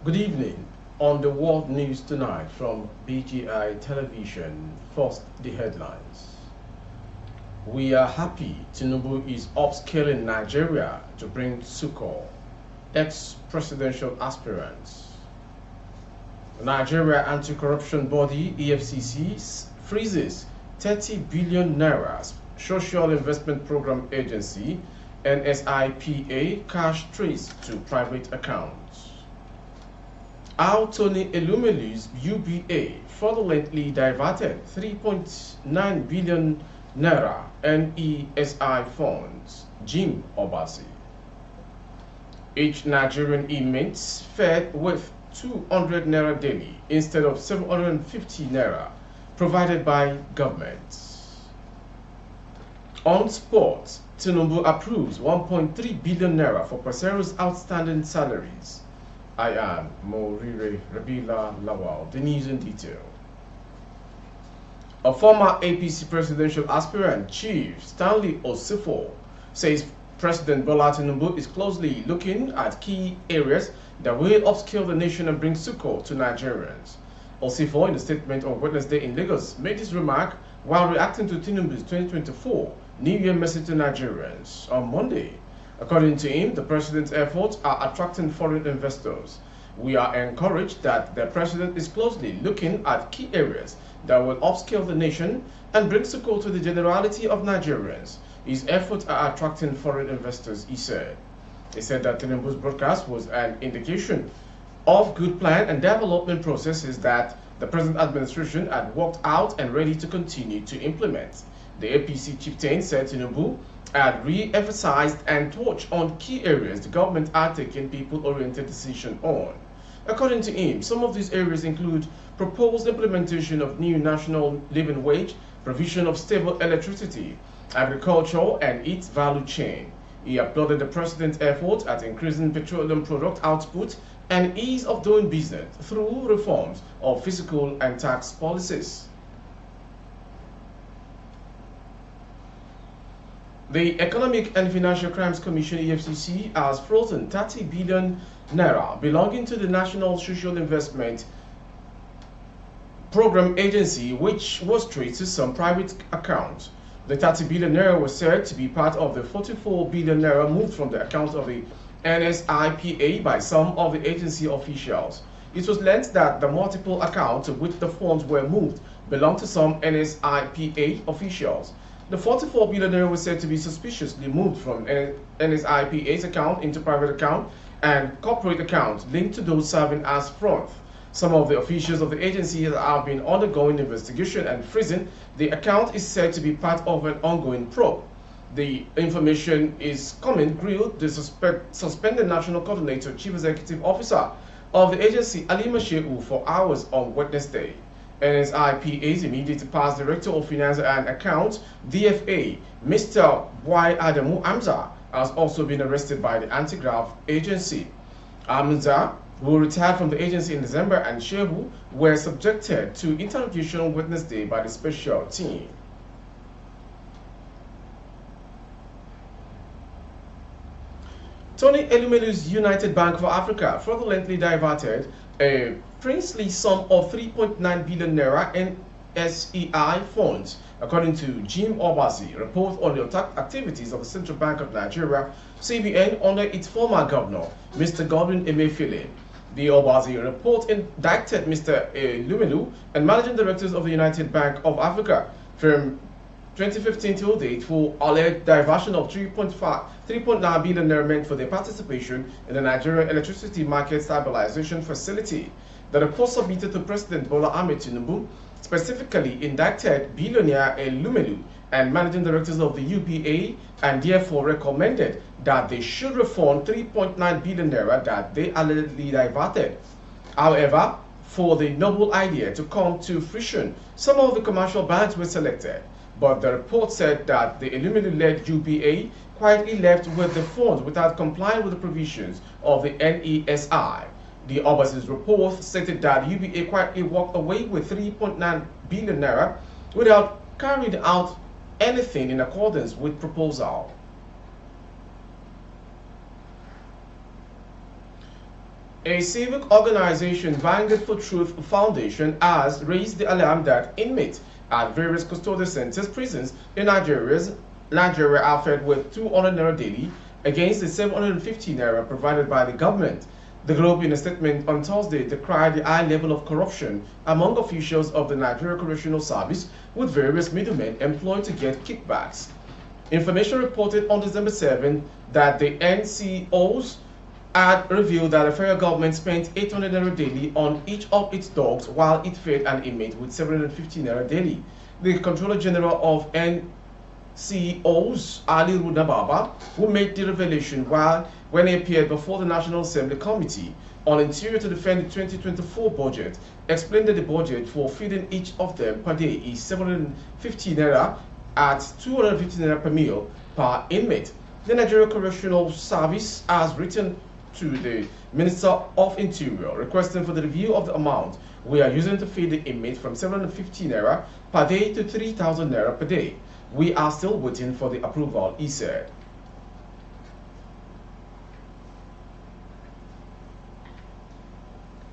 Good evening. On the world news tonight from BGI Television, first the headlines. We are happy Tinubu is upscaling Nigeria to bring succor. Ex-presidential aspirants. The Nigeria Anti-Corruption Body EFCC freezes 30 billion naira Social Investment Program Agency NSIPA cash traced to private accounts. How Tony Elumelu's UBA fraudulently diverted 3.9 billion naira NESI funds, Jim Obasi. Each Nigerian inmate fed with 200 naira daily instead of 750 naira provided by government. On sports, Tinubu approves 1.3 billion naira for Pasero's outstanding salaries. I am Morire Rabila Lawal. The news in detail. A former APC presidential aspirant, Chief Stanley Osifo, says President Bola Tinubu is closely looking at key areas that will upscale the nation and bring succor to Nigerians. Osifo, in a statement on Wednesday in Lagos, made this remark while reacting to Tinubu's 2024 New Year message to Nigerians on Monday. According to him, the president's efforts are attracting foreign investors. We are encouraged that the president is closely looking at key areas that will upscale the nation and bring succor to the generality of Nigerians. His efforts are attracting foreign investors, he said. He said that Tinubu's broadcast was an indication of good plan and development processes that the present administration had worked out and ready to continue to implement. The APC chieftain said Tinubu had re-emphasized and touched on key areas the government had taken people-oriented decision on. According to him, some of these areas include proposed implementation of new national living wage, provision of stable electricity, agriculture, and its value chain. He applauded the president's effort at increasing petroleum product output and ease of doing business through reforms of fiscal and tax policies. The Economic and Financial Crimes Commission (EFCC) has frozen 30 billion naira belonging to the National Social Investment Program Agency, which was traced to some private accounts. The 30 billion naira was said to be part of the 44 billion naira moved from the account of the NSIPA by some of the agency officials. It was learned that the multiple accounts to which the funds were moved belonged to some NSIPA officials. The 44 billion naira was said to be suspiciously moved from NSIPA's account into private account and corporate accounts linked to those serving as front. Some of the officials of the agency have been undergoing investigation and freezing. The account is said to be part of an ongoing probe. The information is coming grilled the suspended national coordinator, chief executive officer of the agency, Alima Shehu, for hours on Wednesday. NSIPA's immediate past director of finance and accounts, DFA, Mr. Y. Adamu Amza, has also been arrested by the anti-graft agency. Amza, who retired from the agency in December, and Shehu were subjected to interrogation on Wednesday by the special team. Tony Elumelu's United Bank for Africa fraudulently diverted a princely sum of 3.9 billion naira in SEI funds, according to Jim Obasi, report on the activities of the Central Bank of Nigeria, CBN, under its former governor, Mr. Godwin Emefiele. The Obasi report indicted Mr. Elumelu and managing directors of the United Bank of Africa from 2015 till date for alleged diversion of 3.9 billion naira meant for their participation in the Nigerian Electricity Market Stabilization Facility. The report submitted to President Bola Ahmed Tinubu specifically indicted billionaire Elumelu and managing directors of the UBA and therefore recommended that they should refund 3.9 billion naira that they allegedly diverted. However, for the noble idea to come to fruition, some of the commercial banks were selected. But the report said that the Elumelu-led UBA quietly left with the funds without complying with the provisions of the NESI. The Obasi's report stated that UBA quietly walked away with 3.9 billion naira without carrying out anything in accordance with proposal. A civic organization, Vanguard for Truth Foundation, has raised the alarm that inmates at various custodial centers, prisons in Nigeria are fed with 200 naira daily against the 750 naira provided by the government. The group, in a statement on Thursday, decried the high level of corruption among officials of the Nigeria Correctional Service, with various middlemen employed to get kickbacks. Information reported on December 7 that the NCOs had revealed that the federal government spent 800 naira daily on each of its dogs while it fed an inmate with 750 naira daily. The Controller General of NCOs, Ali Rudababa, who made the revelation when he appeared before the National Assembly Committee on Interior to defend the 2024 budget, explained that the budget for feeding each of them per day is 750 naira at 250 naira per meal per inmate. The Nigeria Correctional Service has written to the Minister of Interior requesting for the review of the amount we are using to feed the inmates from 750 naira per day to 3,000 naira per day. We are still waiting for the approval, he said.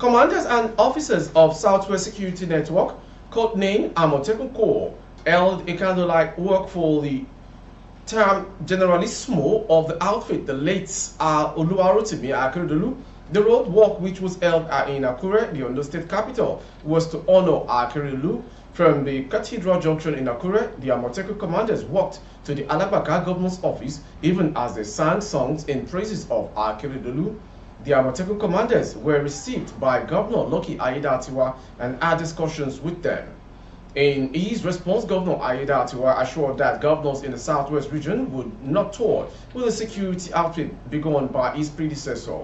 Commanders and officers of Southwest Security Network, codenamed Amotekun Corps, held a candlelight walk for the term Generalissimo of the outfit, the late Akeredolu. The road walk, which was held in Akure, the Oyo State capital, was to honor Akeredolu. From the Cathedral Junction in Akure, the Amotekun commanders walked to the Alabaka governor's office, even as they sang songs in praises of Akeredolu. The Amotekun commanders were received by Governor Lucky Aiyedatiwa and had discussions with them. In his response, Governor Aiyedatiwa assured that governors in the southwest region would not tour with a security outfit begun by his predecessor.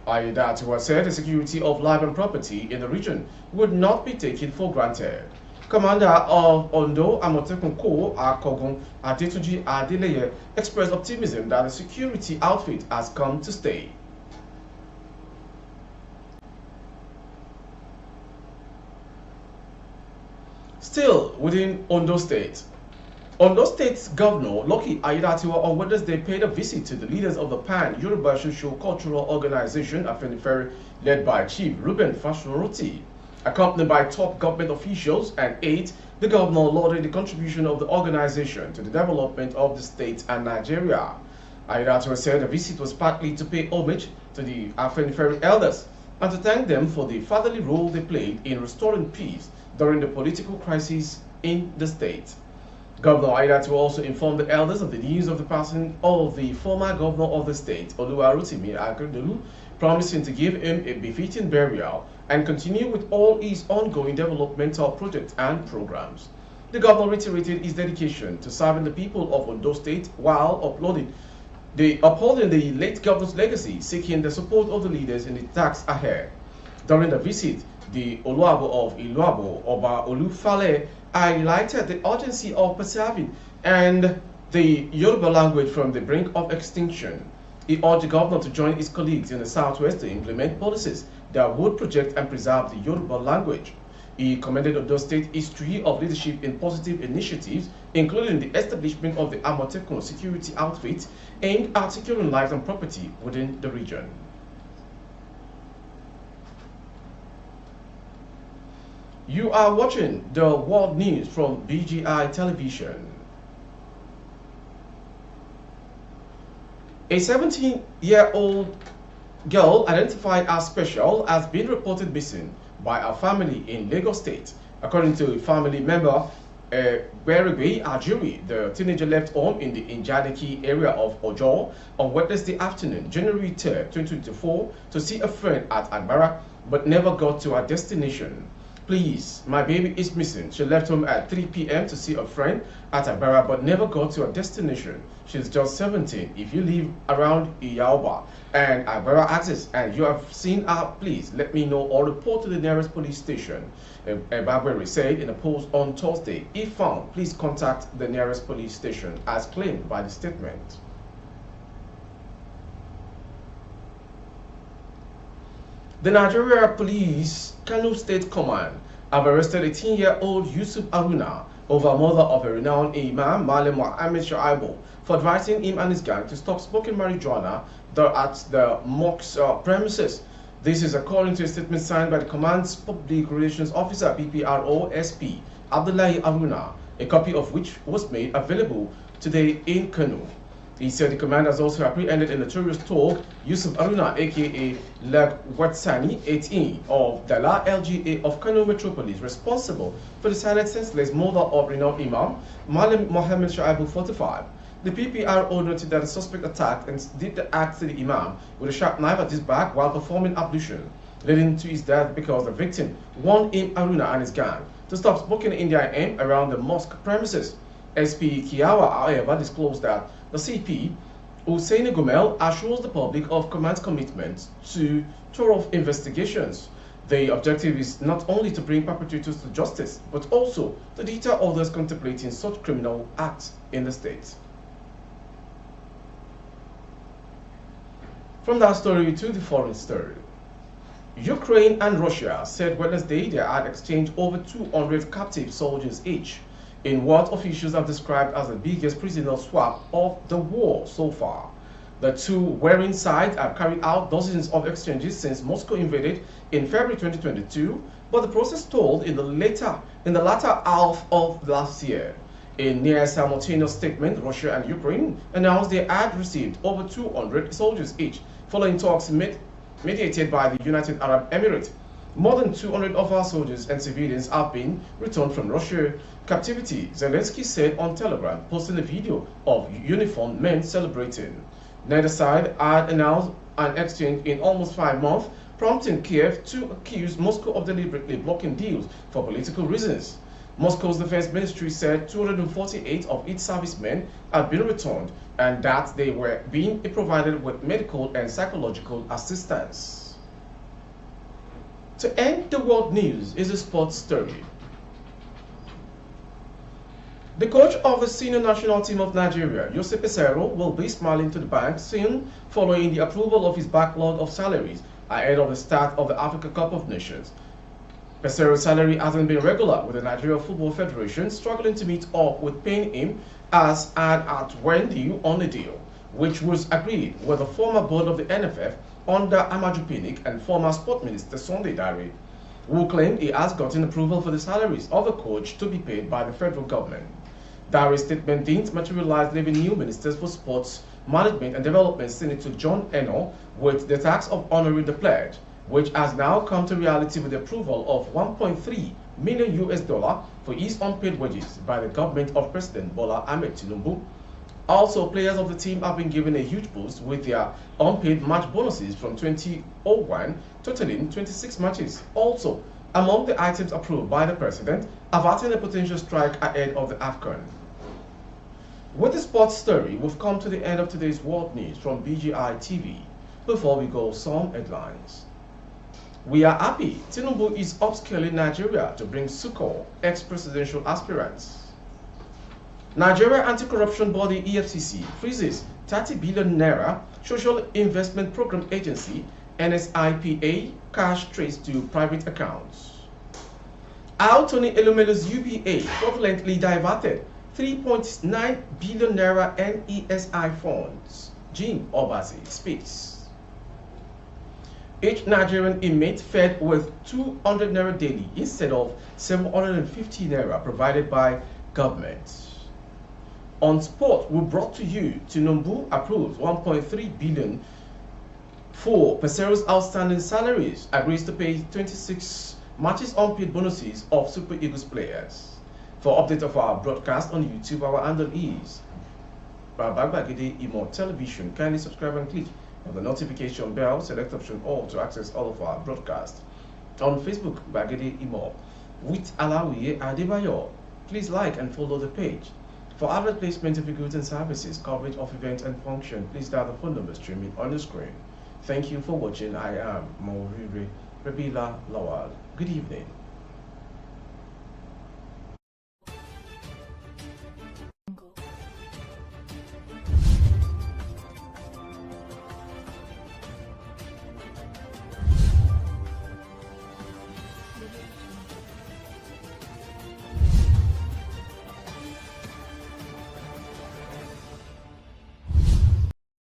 Aiyedatiwa said the security of life and property in the region would not be taken for granted. Commander of Ondo Amotekun Corps, Akogun Adetuji Adeleye, expressed optimism that the security outfit has come to stay. Still within Ondo State, Ondo State's Governor Lucky Aiyedatiwa on Wednesday paid a visit to the leaders of the Pan-Yoruba Socio-Cultural Organization, Afenifere, led by Chief Ruben Fashoruti. Accompanied by top government officials and aides, the governor lauded the contribution of the organization to the development of the state and Nigeria. Aiyedatiwa said the visit was partly to pay homage to the Afenifere elders and to thank them for the fatherly role they played in restoring peace during the political crisis in the state. Governor Aiyedatiwa also informed the elders of the news of the passing of the former governor of the state, Oluwarotimi Akeredolu, promising to give him a befitting burial and continue with all his ongoing developmental projects and programs. The governor reiterated his dedication to serving the people of Ondo State while upholding the late governor's legacy, seeking the support of the leaders in the tasks ahead. During the visit, the Oluwabo of Iluabo, Oba Olufale, highlighted the urgency of preserving and the Yoruba language from the brink of extinction. He urged the governor to join his colleagues in the southwest to implement policies that would protect and preserve the Yoruba language. He commended Oyo State history of leadership in positive initiatives, including the establishment of the Amotekun security outfit aimed at securing lives and property within the region. You are watching the world news from BGI Television. A 17-year-old girl identified as special has been reported missing by a family in Lagos State. According to a family member, Berigwe Ajuri, the teenager left home in the Injadiki area of Ojo on Wednesday afternoon, January 3, 2024, to see a friend at Agbara, but never got to her destination. Please, my baby is missing. She left home at 3 p.m. to see a friend at Agbara, but never got to her destination. She's just 17. If you live around Iyaoba and Agbara access and you have seen her, please let me know or report to the nearest police station. Babweri said in a post on Thursday. If found, please contact the nearest police station, as claimed by the statement. The Nigeria Police Kano State Command have arrested 18-year-old Yusuf Aruna over murder of a renowned Imam, Malam Mohammed Shaibu, for advising him and his gang to stop smoking marijuana at the mosque's premises. This is according to a statement signed by the Command's Public Relations Officer, PPRO SP, Abdullahi Aruna, a copy of which was made available today in Kano. He said the command has also apprehended a notorious thug, Yusuf Aruna, aka Lagwatsani 18 of Dala LGA of Kano Metropolis, responsible for the silent senseless murder of renowned Imam Malam Mohammed Shaibu 45. The PPRO noted that the suspect attacked and did the act to the Imam with a sharp knife at his back while performing ablution, leading to his death because the victim warned him, Aruna, and his gang to stop smoking in their aim around the mosque premises. SP Kiawa, however, disclosed that the CP, Hussein Gomel, assures the public of command's commitment to thorough investigations. The objective is not only to bring perpetrators to justice, but also to deter others contemplating such criminal acts in the state. From that story to the foreign story. Ukraine and Russia said Wednesday they had exchanged over 200 captive soldiers each, in what officials have described as the biggest prisoner swap of the war so far. The two warring sides have carried out dozens of exchanges since Moscow invaded in February 2022, but the process stalled in the latter half of last year. In near simultaneous statement, Russia and Ukraine announced they had received over 200 soldiers each, following talks mediated by the United Arab Emirates. More than 200 of our soldiers and civilians have been returned from Russia captivity, Zelensky said on Telegram, posting a video of uniformed men celebrating. Neither side had announced an exchange in almost 5 months, prompting Kiev to accuse Moscow of deliberately blocking deals for political reasons. Moscow's defense ministry said 248 of its servicemen had been returned and that they were being provided with medical and psychological assistance. To end the world news is a sports story. The coach of the senior national team of Nigeria, Jose Peseiro, will be smiling to the bank soon following the approval of his backlog of salaries ahead of the start of the Africa Cup of Nations. Peseiro's salary hasn't been regular, with the Nigeria Football Federation struggling to meet up with paying him as an at-when-due on a deal, which was agreed with the former board of the NFF under Amaju Pinnick and former Sport Minister Sunday Dare, who claimed he has gotten approval for the salaries of the coach to be paid by the federal government. Dare's statement didn't materialize, leaving new ministers for sports, management and development, Senator John Eno, with the task of honoring the pledge, which has now come to reality with the approval of $1.3 million for his unpaid wages by the government of President Bola Ahmed Tinubu. Also, players of the team have been given a huge boost with their unpaid match bonuses from 2001, totaling 26 matches. Also, among the items approved by the president, averting a potential strike ahead of the AFCON. With the sports story, we've come to the end of today's world news from BGI TV. Before we go, some headlines. We are happy Tinubu is upscaling Nigeria to bring succor ex-presidential aspirants. Nigeria Anti-Corruption Body EFCC freezes 30 billion naira Social Investment Program Agency NSIPA cash traced to private accounts. How Tony Elumelu's UBA fraudulently diverted 3.9 billion naira NESI funds. Jim Obasi speaks. Each Nigerian inmate fed with 200 naira daily instead of 750 naira provided by government. On sport, we brought to you Tinubu approves 1.3 billion for Peseiro's outstanding salaries, agrees to pay 26 matches unpaid bonuses of Super Eagles players. For update of our broadcast on YouTube, our handle is Bagede Imo Television. Kindly subscribe and click on the notification bell, select option all to access all of our broadcasts. On Facebook, Bagede Imo with Alawiye Adebayo. Please like and follow the page. For advert placement of goods and services, coverage of events and function, please dial the phone number streaming on the screen. Thank you for watching. I am Maurire Rabila Lawal. Good evening.